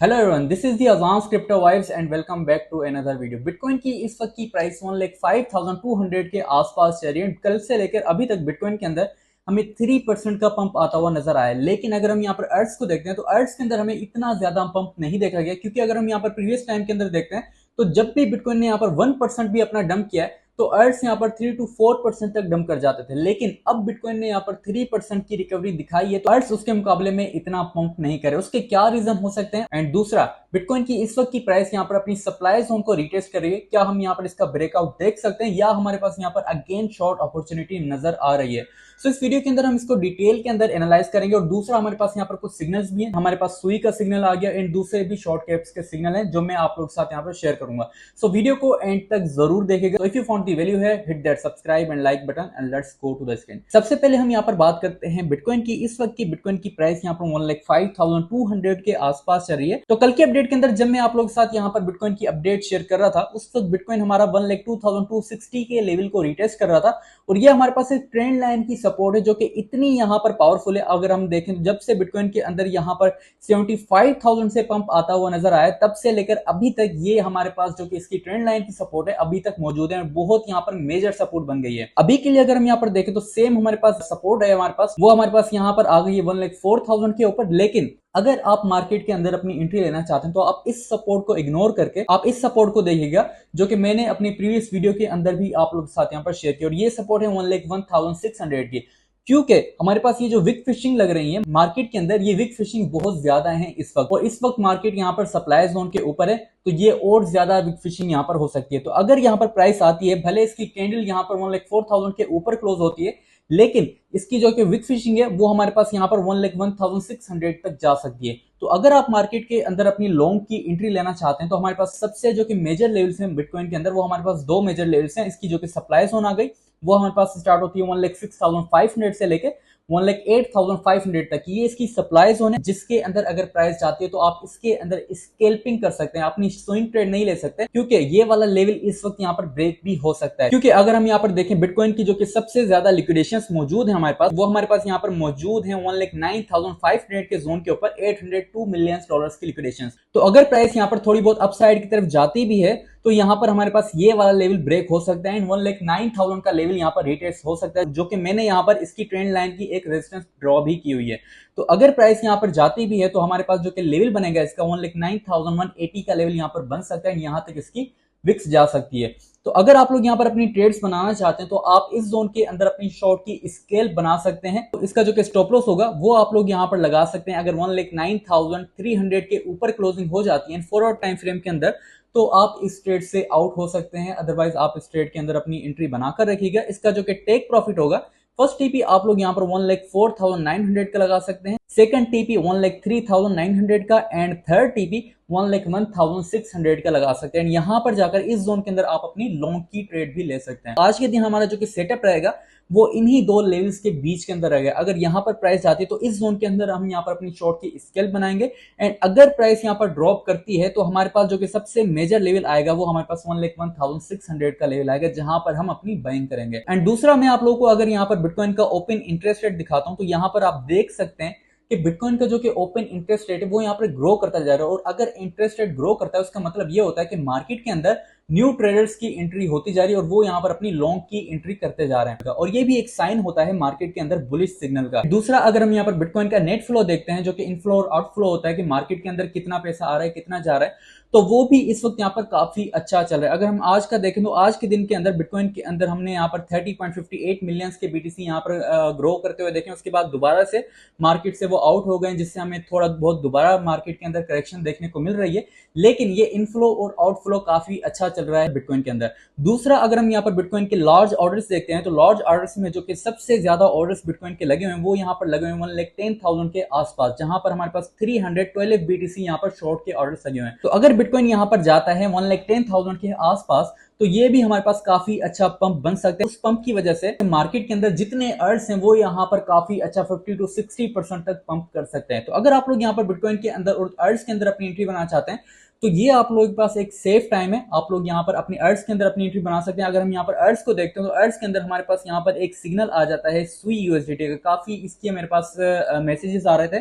Hello everyone, this is the अजांस crypto vibes and welcome back to another video. Bitcoin की इस वक्त की प्राइस 1,5200 के आसपास चल रही है। कल से लेकर अभी तक बिटकॉइन के अंदर हमें 3% का पंप आता हुआ नजर आया। लेकिन अगर हम यहाँ पर अर्ट्स को देखते हैं तो अर्ट्स के अंदर हमें इतना ज्यादा पंप नहीं देखा गया, क्योंकि अगर हम यहाँ पर प्रीवियस टाइम के अंदर देखते हैं तो जब भी बिटकॉइन ने यहाँ पर 1% भी अपना डंप किया है तो अर्ट्स यहाँ पर 3 to 4% तक डंप कर जाते थे। लेकिन अब बिटकॉइन ने यहाँ पर 3% की रिकवरी दिखाई है, तो अर्ट्स उसके मुकाबले में इतना पंप नहीं करे। उसके क्या रीजन हो सकते हैं? एंड दूसरा, बिटकॉइन की इस वक्त की प्राइस यहाँ पर अपनी सप्लाई जोन को रिटेस्ट कर रही है। क्या हम यहाँ पर इसका ब्रेकआउट देख सकते हैं या हमारे पास यहाँ पर अगेन शॉर्ट अपॉर्चुनिटी नजर आ रही है? सो इस वीडियो के अंदर हम इसको डिटेल के अंदर एनालाइज करेंगे। और दूसरा, हमारे पास यहाँ पर कुछ सिग्नल्स भी हैं। हमारे पास सुई का सिग्नल आ गया एंड दूसरे भी शॉर्ट कैप्स के सिग्नल हैं जो मैं आप लोगों के साथ यहाँ पर शेयर करूंगा। सो वीडियो को एंड तक जरूर देखेगा। If you found the value है, hit that subscribe and like button and let's go to the screen. सबसे पहले हम यहाँ पर बात करते हैं बिटकॉइन की। इस वक्त की बिटकॉइन की प्राइस यहाँ पर 1,5200 के आसपास चल रही है। तो कल के अपडेट के अंदर जब मैं आप लोगों के साथ यहाँ पर बिटकॉइन की अपडेट शेयर कर रहा था, उस वक्त बिटकॉइन हमारा 1,02,260 के लेवल को रिटेस्ट कर रहा था। और ये हमारे पास एक ट्रेंड लाइन की सपोर्ट है जो कि इतनी यहाँ पर पावरफुल है। अगर हम देखें तो जब से बिटकॉइन के अंदर यहाँ पर 75,000 से पंप आता हुआ नजर आया, तब से लेकर अभी तक ये हमारे पास जो कि इसकी ट्रेंड लाइन की सपोर्ट है अभी तक मौजूद है। बहुत यहाँ पर मेजर सपोर्ट बन गई है। अभी के लिए अगर हम यहाँ पर देखें तो सेम हमारे पास सपोर्ट है, हमारे पास वो हमारे पास यहाँ पर आ गई है 1,04,000 के ऊपर। लेकिन अगर आप मार्केट के अंदर अपनी एंट्री लेना चाहते हैं तो आप इस सपोर्ट को इग्नोर करके आप इस सपोर्ट को देखिएगा, जो कि मैंने अपनी प्रीवियस वीडियो के अंदर भी आप लोगों के साथ यहाँ पर शेयर किया। और ये सपोर्ट है 1,01,600 की। क्योंकि हमारे पास ये जो विक फिशिंग लग रही है मार्केट के अंदर, ये विक फिशिंग बहुत ज्यादा है इस वक्त। और इस वक्त मार्केट यहाँ पर सप्लाई जोन के ऊपर है, तो ये और ज्यादा विक फिशिंग यहाँ पर हो सकती है। तो अगर यहाँ पर प्राइस आती है, भले इसकी कैंडल यहाँ पर 1,04,000 के ऊपर क्लोज होती है, लेकिन इसकी जो कि विक फिशिंग है वो हमारे पास यहाँ पर 1,01,600 तक जा सकती है। तो अगर आप मार्केट के अंदर अपनी लॉन्ग की एंट्री लेना चाहते हैं तो हमारे पास सबसे जो कि मेजर लेवल्स हैं बिटकॉइन के अंदर, वो हमारे पास दो मेजर लेवल्स हैं। इसकी जो कि सप्लाई जोन आ गई वो हमारे पास स्टार्ट होती है 1,06,500 से लेके 1,08,500 तक। ये इसकी सप्लाई जोन है, जिसके अंदर अगर प्राइस जाती है तो आप इसके अंदर स्केल्पिंग कर सकते हैं, अपनी स्विंग ट्रेड नहीं ले सकते, क्योंकि ये वाला लेवल इस वक्त यहाँ पर ब्रेक भी हो सकता है। क्योंकि अगर हम यहाँ पर देखें बिटकॉइन की जो कि सबसे ज्यादा लिक्विडेशन मौजूद है हमारे पास, वो हमारे पास यहाँ पर मौजूद है 1,09,500 के जोन के ऊपर 802 मिलियन डॉलर्स की लिक्विडेशन। तो अगर प्राइस यहाँ पर थोड़ी बहुत अपसाइड की तरफ जाती भी है तो यहाँ पर हमारे पास ये वाला लेवल ब्रेक हो सकता है। 1,09,000 का लेवल यहाँ पर रिटेस्ट हो सकता है, जो कि मैंने यहाँ पर इसकी ट्रेंड लाइन की एक रेजिस्टेंस ड्रॉ भी की हुई है। तो अगर प्राइस यहाँ पर जाती भी है तो हमारे पास जो कि लेवल बनेगा इसका 1,09,180 का लेवल यहाँ पर बन सकता है। यहाँ तक इसकी विक्स जा सकती है। तो अगर आप लोग यहाँ पर अपनी ट्रेड्स बनाना चाहते हैं तो आप इस जोन के अंदर अपनी शॉर्ट की स्केल बना सकते हैं। तो इसका जो कि स्टॉप लॉस होगा वो आप लोग यहाँ पर लगा सकते हैं। अगर 1,09,300 के ऊपर क्लोजिंग हो जाती है फॉरवर्ड टाइम फ्रेम के अंदर, तो आप इस ट्रेड से आउट हो सकते हैं। अदरवाइज आप इस ट्रेड के अंदर अपनी एंट्री बनाकर रखिएगा। इसका जो कि टेक प्रॉफिट होगा, फर्स्ट टीपी आप लोग यहाँ पर 1,04,900 का लगा सकते हैं, सेकंड टीपी 1,03,900 का एंड थर्ड टीपी 1,01,600 का लगा सकते हैं। यहाँ पर जाकर इस जोन के अंदर आप अपनी लॉन्ग की ट्रेड भी ले सकते हैं। आज के दिन हमारा जो कि सेटअप रहेगा वो इन्हीं दो लेवल्स के बीच के अंदर रहेगा। अगर यहाँ पर प्राइस जाती है तो इस जोन के अंदर हम यहाँ पर अपनी शॉर्ट की स्केल बनाएंगे। एंड अगर प्राइस यहाँ पर ड्रॉप करती है तो हमारे पास जो कि सबसे मेजर लेवल आएगा वो हमारे पास 1,01,600 का लेवल आएगा, जहां पर हम अपनी बाइंग करेंगे। एंड दूसरा, मैं आप लोगों को अगर यहाँ पर बिटकॉइन का ओपन इंटरेस्ट रेट दिखाता हूं तो यहाँ पर आप देख सकते हैं कि बिटकॉइन का जो कि ओपन इंटरेस्ट रेट है वो यहाँ पर ग्रो करता जा रहा है। और अगर इंटरेस्ट रेट ग्रो करता है उसका मतलब ये होता है कि मार्केट के अंदर न्यू ट्रेडर्स की एंट्री होती जा रही है और वो यहाँ पर अपनी लॉन्ग की एंट्री करते जा रहे हैं। और ये भी एक साइन होता है मार्केट के अंदर बुलिश सिग्नल का। दूसरा, अगर हम यहाँ पर बिटकॉइन का नेट फ्लो देखते हैं, जो कि इनफ्लो और आउटफ्लो होता है कि मार्केट के अंदर कितना पैसा आ रहा है कितना जा रहा है, तो वो भी इस वक्त यहाँ पर काफी अच्छा चल रहा है। अगर हम आज का देखें तो आज के दिन के अंदर बिटकॉइन के अंदर हमने यहाँ पर 30.58 मिलियन के बीटीसी यहाँ पर ग्रो करते हुए देखें। उसके बाद दोबारा से मार्केट से वो आउट हो गए, जिससे हमें थोड़ा बहुत दोबारा मार्केट के अंदर करेक्शन देखने को मिल रही है। लेकिन ये इनफ्लो और आउटफ्लो काफी अच्छा चल रहा है बिटकॉइन के अंदर। दूसरा, अगर हम यहाँ पर बिटकॉइन के लार्ज ऑर्डर्स देखते हैं तो लार्ज ऑर्डर्स में जो कि सबसे ज्यादा ऑर्डर्स बिटकॉइन के लगे हुए हैं वो यहाँ पर लगे हुए 1,10,000 के आसपास, जहां पर हमारे पास 312 बीटीसी यहाँ पर शॉर्ट के ऑर्डर्स लगे हुए हैं। तो अगर बिटकॉइन यहाँ पर जाता है 1,10,000 के आसपास तो ये भी हमारे पास काफी अच्छा पंप बन सकता है। उस पंप की वजह से मार्केट के अंदर जितने अर्ट्स हैं वो यहाँ पर काफी अच्छा 50 to 60% तक पंप कर सकते हैं। तो अगर आप लोग यहाँ पर बिटकॉइन के अंदर और अर्ट्स के अंदर अपनी एंट्री बनाना चाहते हैं तो ये आप लोगों के पास एक सेफ टाइम है। आप लोग यहाँ पर अपनी अर्ट्स के अंदर अपनी एंट्री बना सकते हैं। अगर हम यहाँ पर अर्ट्स को देखते हैं तो अर्ट्स के अंदर हमारे पास यहाँ पर एक सिग्नल आ जाता है सुई यूएसडीटी का। काफी इसके मेरे पास मैसेजेस आ रहे थे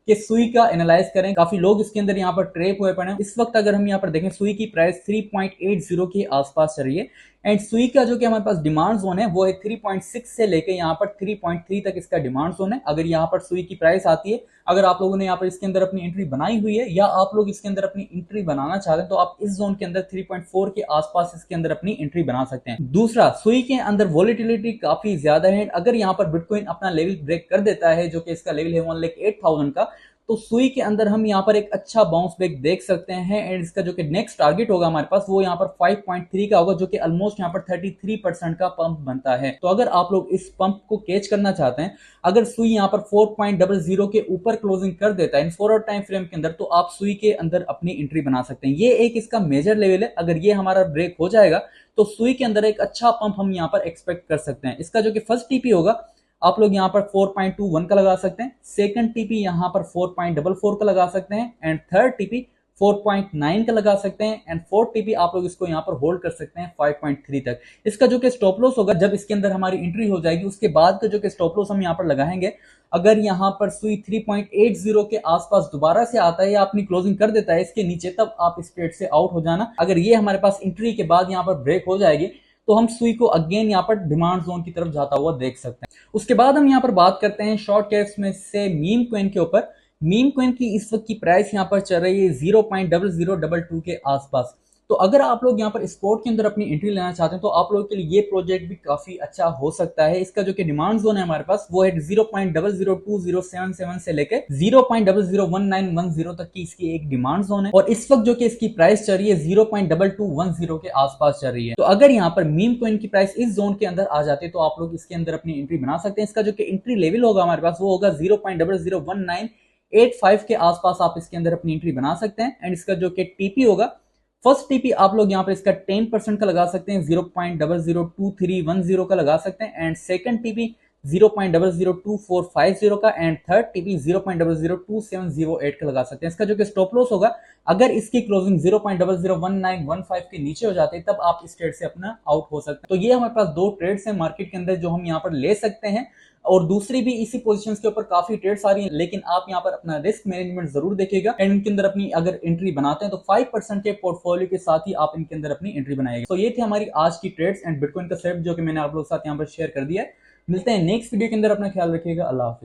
कि सुई का एनालाइज करें। काफी लोग इसके अंदर यहाँ पर ट्रेप हुए पड़े हैं। इस वक्त अगर हम यहाँ पर देखें सुई की प्राइस 3.80 के आसपास चल रही है एंड सुई का जो कि हमारे पास डिमांड जोन है वो है 3.6 से लेके यहाँ पर 3.3 तक इसका डिमांड जोन है। अगर यहाँ पर सुई की प्राइस आती है, अगर आप लोगों ने यहाँ पर इसके अंदर अपनी एंट्री बनाई हुई है या आप लोग इसके अंदर अपनी एंट्री बनाना चाहते हैं तो आप इस जोन के अंदर 3.4 के आसपास इसके अंदर अपनी एंट्री बना सकते हैं। दूसरा, सुई के अंदर वॉलेटिलिटी काफी ज्यादा है। अगर यहाँ पर बिटकॉइन अपना लेवल ब्रेक कर देता है जो कि इसका लेवल है 1,08,000 का, तो सुई के अंदर हम यहाँ पर एक अच्छा बाउंस बैक देख सकते हैं एंड इसका जो कि नेक्स्ट टारगेट होगा हमारे पास वो यहाँ पर 5.3 का होगा, जो कि ऑलमोस्ट यहाँ पर 33% का पंप बनता है। तो अगर आप लोग इस पंप को कैच करना चाहते हैं, अगर सुई यहाँ पर 4.00 के ऊपर क्लोजिंग कर देता है इन 4 आवर टाइम फ्रेम के अंदर, तो आप सुई के अंदर अपनी एंट्री बना सकते हैं। ये एक इसका मेजर लेवल है। अगर ये हमारा ब्रेक हो जाएगा तो सुई के अंदर एक अच्छा पंप हम यहाँ पर एक्सपेक्ट कर सकते हैं। इसका जो कि फर्स्ट टीपी होगा आप लोग यहाँ पर 4.21 का लगा सकते हैं, सेकंड टीपी यहाँ पर 4.44 का लगा सकते हैं एंड थर्ड टीपी 4.9 का लगा सकते हैं एंड फोर्थ टीपी आप लोग इसको यहाँ पर होल्ड कर सकते हैं 5.3 तक। इसका जो कि स्टॉप लॉस होगा जब इसके अंदर हमारी एंट्री हो जाएगी उसके बाद का जो कि स्टॉप लॉस हम यहाँ पर लगाएंगे, अगर यहाँ पर सुई 3.80 के आसपास दोबारा से आता है या अपनी क्लोजिंग कर देता है इसके नीचे, तब आप इस ट्रेड से आउट हो जाना। अगर ये हमारे पास एंट्री के बाद यहाँ पर ब्रेक हो जाएगी तो हम सुई को अगेन यहाँ पर डिमांड जोन की तरफ जाता हुआ देख सकते हैं। उसके बाद हम यहाँ पर बात करते हैं शॉर्ट कैप्स में से मीम कॉइन के ऊपर। मीम कॉइन की इस वक्त की प्राइस यहाँ पर चल रही है 0.0022 के आसपास। तो अगर आप लोग यहाँ पर स्पॉट के अंदर अपनी एंट्री लेना चाहते हैं तो आप लोगों के लिए ये प्रोजेक्ट भी काफी अच्छा हो सकता है। इसका जो कि डिमांड जोन है हमारे पास वो है 0.002077 से लेकर 0.001910 तक की इसकी एक डिमांड जोन है और इस वक्त जो कि इसकी प्राइस चल रही है 0.2210 के आसपास चल रही है। तो अगर यहाँ पर मीम कॉइन की प्राइस इस जोन के अंदर आ जाती है तो आप लोग इसके अंदर अपनी एंट्री बना सकते हैं। इसका जो कि एंट्री लेवल होगा हमारे पास वो होगा 0.001985 के आसपास आप इसके अंदर अपनी एंट्री बना सकते हैं एंड इसका जो कि टीपी होगा, फर्स्ट टीपी आप लोग यहाँ पर इसका 10% का लगा सकते हैं, 0.002310 का लगा सकते हैं एंड सेकंड टीपी 0.002450 का एंड थर्ड टीपी 0.002708 का लगा सकते हैं। इसका जो कि स्टॉप लॉस होगा, अगर इसकी क्लोजिंग 0.001915 के नीचे हो जाती है तब आप इस ट्रेड से अपना आउट हो सकते हैं। तो ये हमारे पास दो ट्रेड्स हैं मार्केट के अंदर जो हम यहाँ पर ले सकते हैं और दूसरी भी इसी पोजीशंस के ऊपर काफी ट्रेड्स आ रही हैं, लेकिन आप यहाँ पर अपना रिस्क मैनेजमेंट जरूर देखिएगा एंड इनके अंदर अपनी अगर एंट्री बनाते हैं तो 5% के पोर्टफोलियो के साथ ही आप इनके अंदर अपनी एंट्री बनाएंगे। तो ये थी हमारी आज की ट्रेड्स एंड बिटकॉइन का सेट जो कि मैंने आप लोगों के साथ यहाँ पर शेयर कर दिया है। मिलते हैं नेक्स्ट वीडियो के अंदर, अपना ख्याल रखिएगा। अल्लाह हाफिज।